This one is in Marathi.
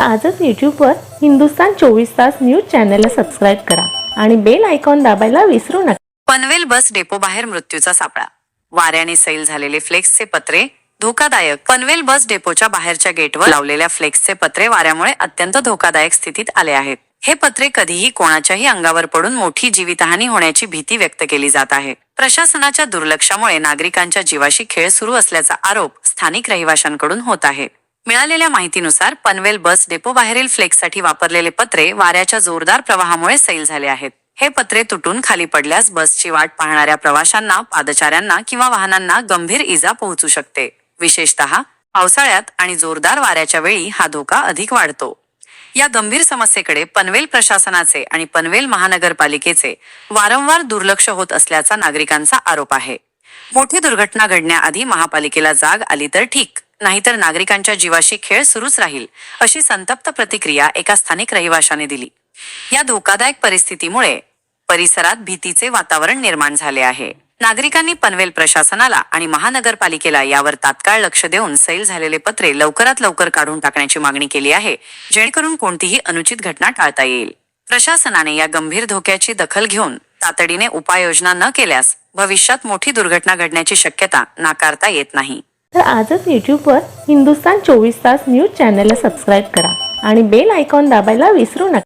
आजच यूट्यूबवर हिंदुस्तान 24 तास न्यूज चॅनलला सबस्क्राईब करा आणि बेल आयकॉन दाबायला विसरू नका। पनवेल बस डेपो बाहेर मृत्यूचा सापळा। वाऱ्याने सैल झालेले फ्लेक्सचे पत्रे धोकादायक। पनवेल बस डेपोच्या बाहेरच्या गेटवर लावलेल्या फ्लेक्सचे पत्रे वाऱ्यामुळे अत्यंत धोकादायक स्थितीत आले आहेत। हे पत्रे कधीही कोणाच्याही अंगावर पडून मोठी जीवितहानी होण्याची भीती व्यक्त केली जात आहे। प्रशासनाच्या दुर्लक्षामुळे नागरिकांच्या जीवाशी खेळ सुरू असल्याचा आरोप स्थानिक रहिवाशांकडून होत आहे। मिळालेल्या माहितीनुसार पनवेल बस डेपो बाहेरील फ्लेक्ससाठी वापरलेले पत्रे वाऱ्याच्या जोरदार प्रवाहामुळे सैल झाले आहेत। हे पत्रे तुटून खाली पडल्यास बसची वाट पाहणाऱ्या प्रवाशांना, पादचाऱ्यांना किंवा वाहनांना गंभीर इजा पोहोचू शकते। विशेषतः पावसाळ्यात आणि जोरदार वाऱ्याच्या वेळी हा धोका अधिक वाढतो। या गंभीर समस्येकडे पनवेल प्रशासनाचे आणि पनवेल महानगरपालिकेचे वारंवार दुर्लक्ष होत असल्याचा नागरिकांचा आरोप आहे। मोठी दुर्घटना घडण्याआधी महापालिकेला जाग आली तर ठीक, नाहीतर नागरिकांच्या जीवाशी खेळ सुरूच राहील, अशी संतप्त प्रतिक्रिया एका स्थानिक रहिवाशाने दिली। या धोकादायक परिस्थितीमुळे परिसरात भीतीचे वातावरण निर्माण झाले आहे। नागरिकांनी पनवेल प्रशासनाला आणि महानगरपालिकेला यावर तात्काळ लक्ष देऊन सैल झालेले पत्रे लवकरात लवकर काढून टाकण्याची मागणी केली आहे, जेणेकरून कोणतीही अनुचित घटना टाळता येईल। प्रशासनाने या गंभीर धोक्याची दखल घेऊन तातडीने उपाययोजना न केल्यास भविष्यात मोठी दुर्घटना घडण्याची शक्यता नाकारता येत नाही। तर आजच यूट्यूबवर हिंदुस्तान 24 तास न्यूज चॅनलला सबस्क्राईब करा आणि बेल आयकॉन दाबायला विसरू नका।